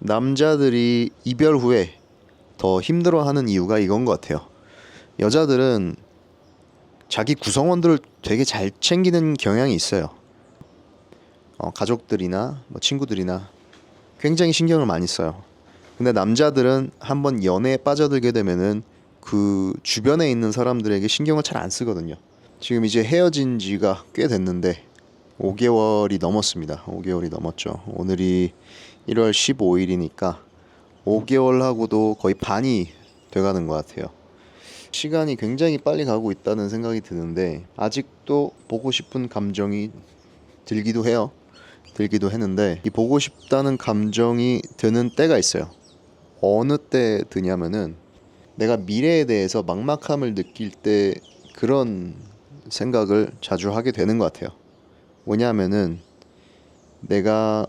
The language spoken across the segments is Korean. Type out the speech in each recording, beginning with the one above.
남자들이 이별 후에 더 힘들어하는 이유가 이건 것 같아요. 여자들은 자기 구성원들을 되게 잘 챙기는 경향이 있어요. 가족들이나 뭐 친구들이나 굉장히 신경을 많이 써요. 근데 남자들은 한번 연애에 빠져들게 되면은 그 주변에 있는 사람들에게 신경을 잘 안 쓰거든요. 지금 이제 헤어진 지가 꽤 됐는데 5개월이 넘었습니다. 5개월이 넘었죠. 오늘이 1월 15일이니까 5개월하고도 거의 반이 돼가는 것 같아요. 시간이 굉장히 빨리 가고 있다는 생각이 드는데 아직도 보고 싶은 감정이 들기도 해요. 들기도 했는데 이 보고 싶다는 감정이 드는 때가 있어요. 어느 때 드냐면은 내가 미래에 대해서 막막함을 느낄 때 그런 생각을 자주 하게 되는 것 같아요. 뭐냐면은 내가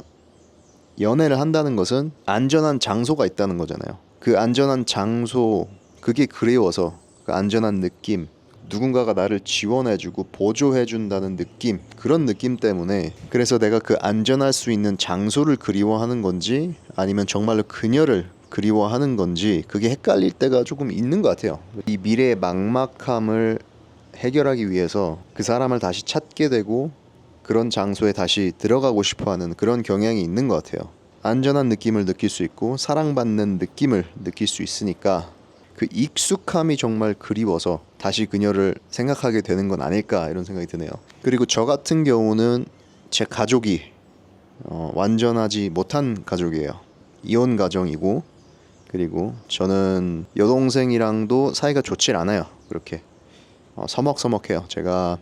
연애를 한다는 것은 안전한 장소가 있다는 거잖아요. 그 안전한 장소, 그게 그리워서 그 안전한 느낌, 누군가가 나를 지원해주고 보조해준다는 느낌, 그런 느낌 때문에 그래서 내가 그 안전할 수 있는 장소를 그리워하는 건지 아니면 정말로 그녀를 그리워하는 건지 그게 헷갈릴 때가 조금 있는 것 같아요. 이 미래의 막막함을 해결하기 위해서 그 사람을 다시 찾게 되고 그런 장소에 다시 들어가고 싶어하는 그런 경향이 있는 것 같아요. 안전한 느낌을 느낄 수 있고 사랑받는 느낌을 느낄 수 있으니까 그 익숙함이 정말 그리워서 다시 그녀를 생각하게 되는 건 아닐까 이런 생각이 드네요. 그리고 저 같은 경우는 제 가족이 완전하지 못한 가족이에요. 이혼 가정이고 그리고 저는 여동생이랑도 사이가 좋질 않아요. 그렇게 서먹서먹해요. 제가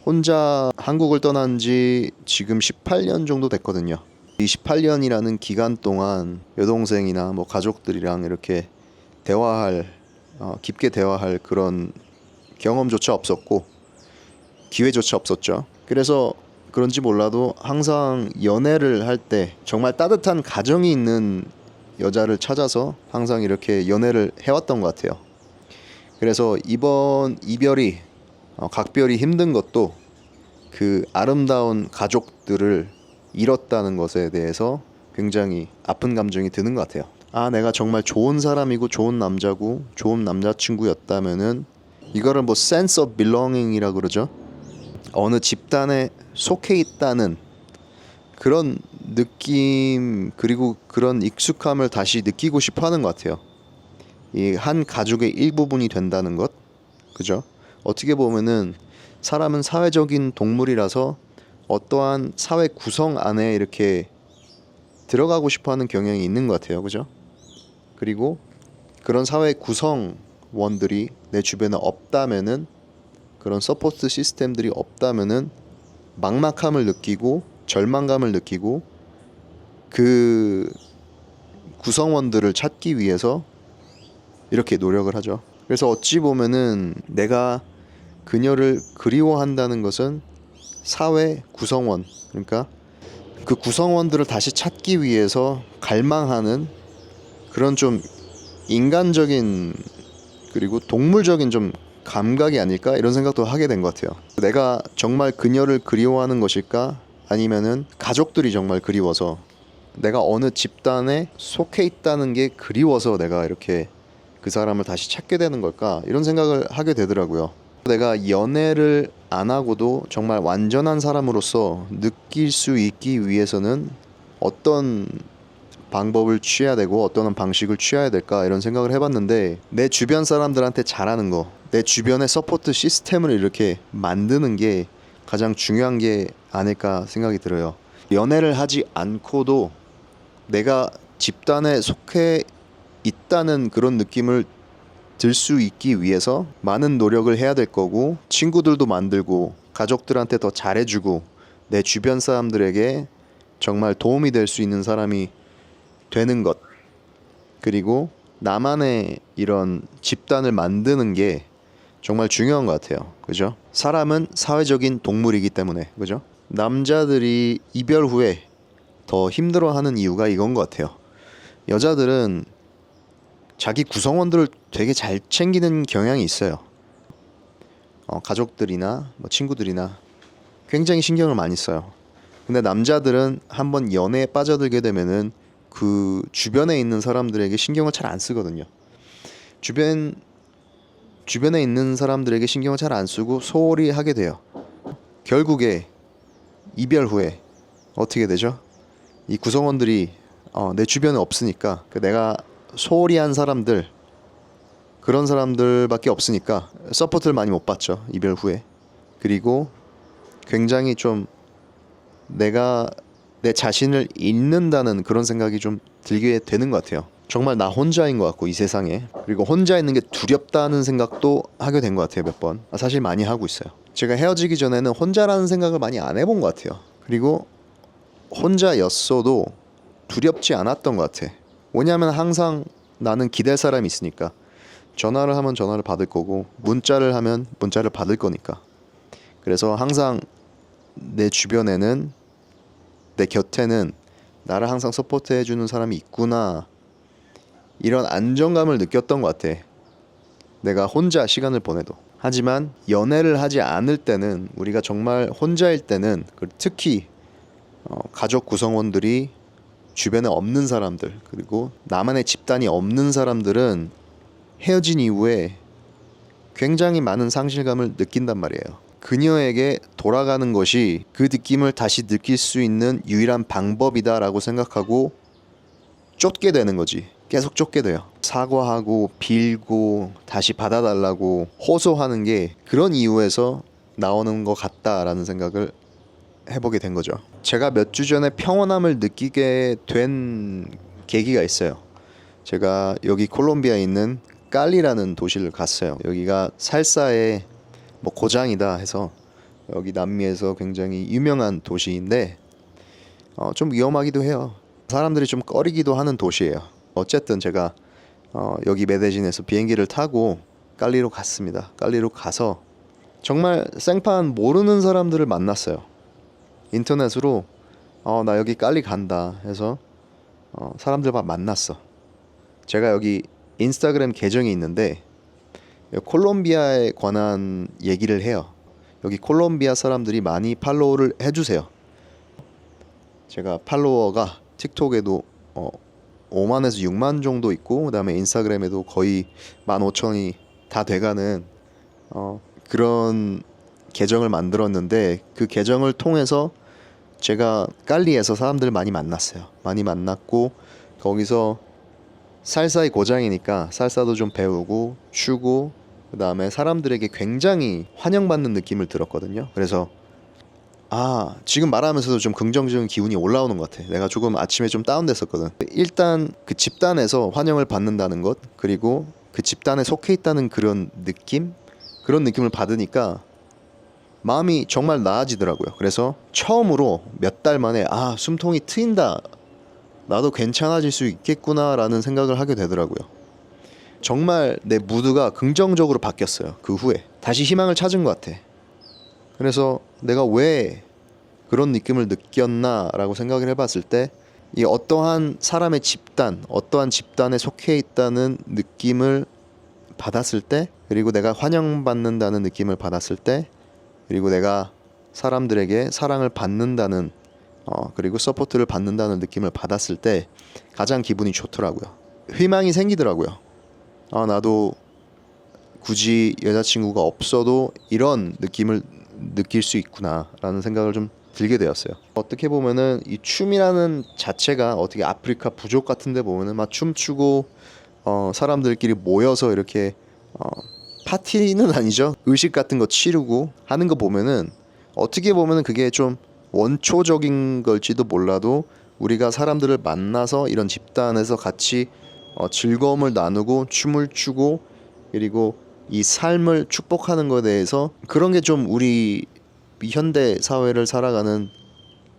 혼자 한국을 떠난 지 지금 18년 정도 됐거든요. 이 18년이라는 기간 동안 여동생이나 뭐 가족들이랑 이렇게 깊게 대화할 그런 경험조차 없었고 기회조차 없었죠. 그래서 그런지 몰라도 항상 연애를 할 때 정말 따뜻한 가정이 있는 여자를 찾아서 항상 이렇게 연애를 해왔던 것 같아요. 그래서 이번 이별이 각별히 힘든 것도 그 아름다운 가족들을 잃었다는 것에 대해서 굉장히 아픈 감정이 드는 것 같아요. 내가 정말 좋은 사람이고 좋은 남자고 좋은 남자친구였다면은 이거를 뭐 sense of belonging이라 그러죠. 어느 집단에 속해 있다는 그런 느낌 그리고 그런 익숙함을 다시 느끼고 싶어 하는 것 같아요. 이 한 가족의 일부분이 된다는 것, 그죠? 어떻게 보면은 사람은 사회적인 동물이라서 어떠한 사회 구성 안에 이렇게 들어가고 싶어하는 경향이 있는 것 같아요, 그죠? 그리고 그런 사회 구성원들이 내 주변에 없다면은 그런 서포트 시스템들이 없다면은 막막함을 느끼고 절망감을 느끼고 그 구성원들을 찾기 위해서 이렇게 노력을 하죠. 그래서 어찌 보면은 내가 그녀를 그리워한다는 것은 사회 구성원, 그러니까 그 구성원들을 다시 찾기 위해서 갈망하는 그런 좀 인간적인 그리고 동물적인 좀 감각이 아닐까 이런 생각도 하게 된 것 같아요. 내가 정말 그녀를 그리워하는 것일까 아니면은 가족들이 정말 그리워서 내가 어느 집단에 속해 있다는 게 그리워서 내가 이렇게 그 사람을 다시 찾게 되는 걸까 이런 생각을 하게 되더라고요. 내가 연애를 안 하고도 정말 완전한 사람으로서 느낄 수 있기 위해서는 어떤 방법을 취해야 되고 어떤 방식을 취해야 될까 이런 생각을 해봤는데 내 주변 사람들한테 잘하는 거, 내 주변의 서포트 시스템을 이렇게 만드는 게 가장 중요한 게 아닐까 생각이 들어요. 연애를 하지 않고도 내가 집단에 속해 있다는 그런 느낌을 들 수 있기 위해서 많은 노력을 해야 될 거고 친구들도 만들고 가족들한테 더 잘해주고 내 주변 사람들에게 정말 도움이 될 수 있는 사람이 되는 것 그리고 나만의 이런 집단을 만드는 게 정말 중요한 것 같아요. 그죠? 사람은 사회적인 동물이기 때문에 그죠? 남자들이 이별 후에 더 힘들어하는 이유가 이건 것 같아요. 여자들은 자기 구성원들을 되게 잘 챙기는 경향이 있어요. 가족들이나 뭐 친구들이나 굉장히 신경을 많이 써요. 근데 남자들은 한번 연애에 빠져들게 되면은 그 주변에 있는 사람들에게 신경을 잘 안 쓰거든요. 주변에 있는 사람들에게 신경을 잘 안 쓰고 소홀히 하게 돼요. 결국에 이별 후에 어떻게 되죠? 이 구성원들이 내 주변에 없으니까 내가 소홀히 한 사람들, 그런 사람들밖에 없으니까 서포트를 많이 못 받죠. 이별 후에. 그리고 굉장히 좀 내가 내 자신을 잃는다는 그런 생각이 좀 들게 되는 것 같아요. 정말 나 혼자인 것 같고 이 세상에. 그리고 혼자 있는 게 두렵다는 생각도 하게 된 것 같아요. 몇 번. 사실 많이 하고 있어요. 제가 헤어지기 전에는 혼자라는 생각을 많이 안 해본 것 같아요. 그리고 혼자였어도 두렵지 않았던 것 같아. 왜냐하면 항상 나는 기댈 사람이 있으니까. 전화를 하면 전화를 받을 거고 문자를 하면 문자를 받을 거니까. 그래서 항상 내 주변에는, 내 곁에는 나를 항상 서포트해주는 사람이 있구나, 이런 안정감을 느꼈던 것 같아. 내가 혼자 시간을 보내도. 하지만 연애를 하지 않을 때는, 우리가 정말 혼자일 때는, 특히 가족 구성원들이 주변에 없는 사람들, 그리고 나만의 집단이 없는 사람들은 헤어진 이후에 굉장히 많은 상실감을 느낀단 말이에요. 그녀에게 돌아가는 것이 그 느낌을 다시 느낄 수 있는 유일한 방법이다라고 생각하고 쫓게 되는 거지. 계속 쫓게 돼요. 사과하고 빌고 다시 받아달라고 호소하는 게 그런 이유에서 나오는 것 같다라는 생각을 해보게 된 거죠. 제가 몇 주 전에 평온함을 느끼게 된 계기가 있어요. 제가 여기 콜롬비아에 있는 깔리라는 도시를 갔어요. 여기가 살사의 고장이다 해서, 여기 남미에서 굉장히 유명한 도시인데 좀 위험하기도 해요. 사람들이 좀 꺼리기도 하는 도시예요. 어쨌든 제가 여기 메데진에서 비행기를 타고 깔리로 갔습니다. 깔리로 가서 정말 생판 모르는 사람들을 만났어요. 인터넷으로 나 여기 깔리 간다 해서 사람들과 만났어. 제가 여기 인스타그램 계정이 있는데 콜롬비아에 관한 얘기를 해요. 여기 콜롬비아 사람들이 많이 팔로우를 해주세요. 제가 팔로워가 틱톡에도 5만에서 6만 정도 있고, 그 다음에 인스타그램에도 거의 15,000이 다 돼가는 그런 계정을 만들었는데, 그 계정을 통해서 제가 깔리에서 사람들을 많이 만났어요. 많이 만났고 거기서 살사의 고장이니까 살사도 좀 배우고 추고, 그 다음에 사람들에게 굉장히 환영받는 느낌을 들었거든요. 그래서 지금 말하면서도 좀 긍정적인 기운이 올라오는 것 같아. 내가 조금 아침에 좀 다운됐었거든. 일단 그 집단에서 환영을 받는다는 것, 그리고 그 집단에 속해 있다는 그런 느낌을 받으니까 마음이 정말 나아지더라고요. 그래서 처음으로 몇 달 만에 숨통이 트인다, 나도 괜찮아질 수 있겠구나 라는 생각을 하게 되더라고요. 정말 내 무드가 긍정적으로 바뀌었어요. 그 후에 다시 희망을 찾은 것 같아. 그래서 내가 왜 그런 느낌을 느꼈나 라고 생각을 해봤을 때, 이 어떠한 사람의 집단, 어떠한 집단에 속해 있다는 느낌을 받았을 때, 그리고 내가 환영받는다는 느낌을 받았을 때, 그리고 내가 사람들에게 사랑을 받는다는 그리고 서포트를 받는다는 느낌을 받았을 때 가장 기분이 좋더라고요. 희망이 생기더라고요. 나도 굳이 여자친구가 없어도 이런 느낌을 느낄 수 있구나 라는 생각을 좀 들게 되었어요. 어떻게 보면은 이 춤이라는 자체가, 어떻게 아프리카 부족 같은 데 보면은 막 춤추고 사람들끼리 모여서 이렇게 파티는 아니죠, 의식 같은 거 치르고 하는 거 보면은, 어떻게 보면은 그게 좀 원초적인 걸지도 몰라도, 우리가 사람들을 만나서 이런 집단에서 같이 즐거움을 나누고 춤을 추고, 그리고 이 삶을 축복하는 것에 대해서, 그런 게 좀 우리 현대 사회를 살아가는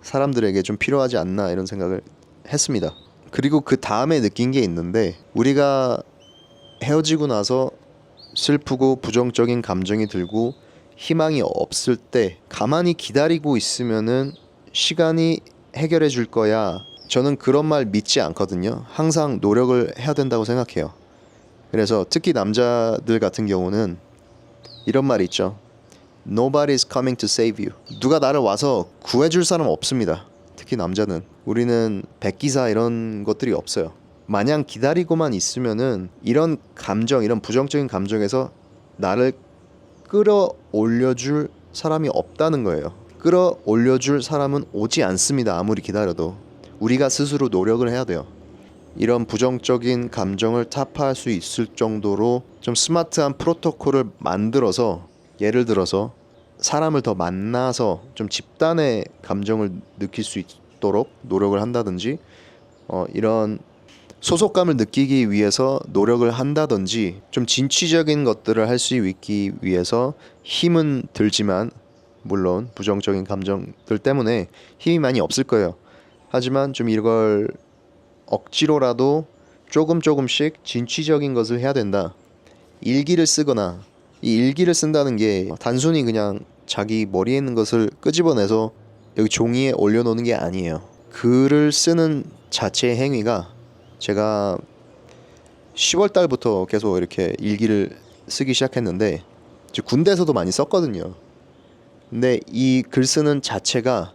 사람들에게 좀 필요하지 않나, 이런 생각을 했습니다. 그리고 그 다음에 느낀 게 있는데, 우리가 헤어지고 나서 슬프고 부정적인 감정이 들고 희망이 없을 때 가만히 기다리고 있으면은 시간이 해결해 줄 거야, 저는 그런 말 믿지 않거든요. 항상 노력을 해야 된다고 생각해요. 그래서 특히 남자들 같은 경우는 이런 말이 있죠. Nobody is coming to save you. 누가 나를 와서 구해줄 사람 없습니다. 특히 남자는 우리는 백기사 이런 것들이 없어요. 마냥 기다리고만 있으면은 이런 감정, 이런 부정적인 감정에서 나를 끌어올려줄 사람이 없다는 거예요. 끌어올려줄 사람은 오지 않습니다. 아무리 기다려도 우리가 스스로 노력을 해야 돼요. 이런 부정적인 감정을 타파할 수 있을 정도로 좀 스마트한 프로토콜을 만들어서, 예를 들어서 사람을 더 만나서 좀 집단의 감정을 느낄 수 있도록 노력을 한다든지, 이런 소속감을 느끼기 위해서 노력을 한다든지, 좀 진취적인 것들을 할 수 있기 위해서 힘은 들지만, 물론 부정적인 감정들 때문에 힘이 많이 없을 거예요. 하지만 좀 이걸 억지로라도 조금씩 진취적인 것을 해야 된다. 일기를 쓰거나, 이 일기를 쓴다는 게 단순히 그냥 자기 머리에 있는 것을 끄집어내서 여기 종이에 올려놓는 게 아니에요. 글을 쓰는 자체의 행위가, 제가 10월 달부터 계속 이렇게 일기를 쓰기 시작했는데, 군대에서도 많이 썼거든요. 근데 이 글 쓰는 자체가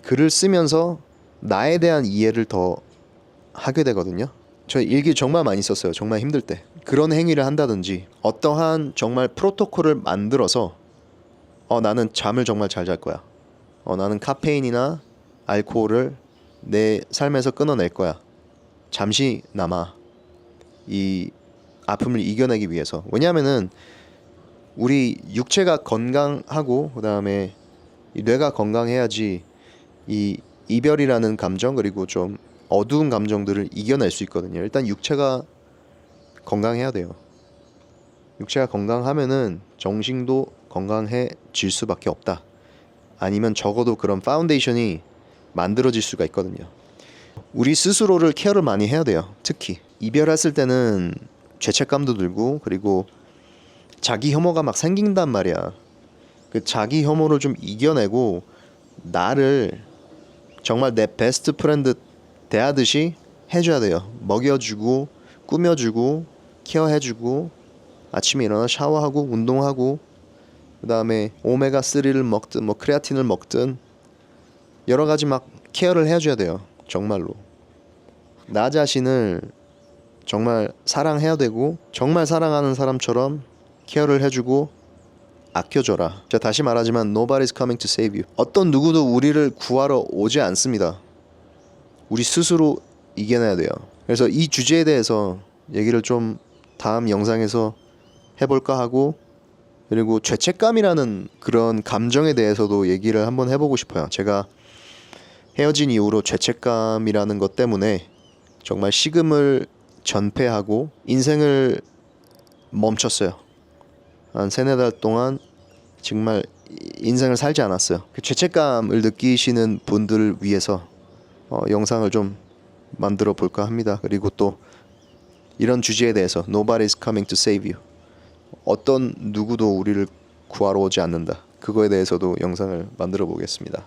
글을 쓰면서 나에 대한 이해를 더 하게 되거든요. 저 일기 정말 많이 썼어요. 정말 힘들 때. 그런 행위를 한다든지, 어떠한 정말 프로토콜을 만들어서 나는 잠을 정말 잘 잘 거야. 나는 카페인이나 알코올을 내 삶에서 끊어낼 거야. 잠시나마 이 아픔을 이겨내기 위해서. 왜냐하면은 우리 육체가 건강하고 그다음에 이 뇌가 건강해야지 이 이별이라는 감정, 그리고 좀 어두운 감정들을 이겨낼 수 있거든요. 일단 육체가 건강해야 돼요. 육체가 건강하면은 정신도 건강해질 수밖에 없다. 아니면 적어도 그런 파운데이션이 만들어질 수가 있거든요. 우리 스스로를 케어를 많이 해야 돼요. 특히 이별했을 때는 죄책감도 들고, 그리고 자기 혐오가 막 생긴단 말이야. 그 자기 혐오를 좀 이겨내고 나를 정말 내 베스트 프렌드 대하듯이 해줘야 돼요. 먹여주고 꾸며주고 케어해주고, 아침에 일어나 샤워하고 운동하고, 그 다음에 오메가3를 먹든 뭐 크레아틴을 먹든 여러 가지 막 케어를 해줘야 돼요. 정말로 나 자신을 정말 사랑해야 되고, 정말 사랑하는 사람처럼 케어를 해주고 아껴줘라. 제가 다시 말하지만 Nobody's coming to save you. 어떤 누구도 우리를 구하러 오지 않습니다. 우리 스스로 이겨내야 돼요. 그래서 이 주제에 대해서 얘기를 좀 다음 영상에서 해볼까 하고, 그리고 죄책감이라는 그런 감정에 대해서도 얘기를 한번 해보고 싶어요. 제가 헤어진 이후로 죄책감이라는 것 때문에 정말 식음을 전폐하고 인생을 멈췄어요. 한 3-4달 동안 정말 인생을 살지 않았어요. 그 죄책감을 느끼시는 분들을 위해서 영상을 좀 만들어 볼까 합니다. 그리고 또 이런 주제에 대해서 Nobody's coming to save you. 어떤 누구도 우리를 구하러 오지 않는다. 그거에 대해서도 영상을 만들어 보겠습니다.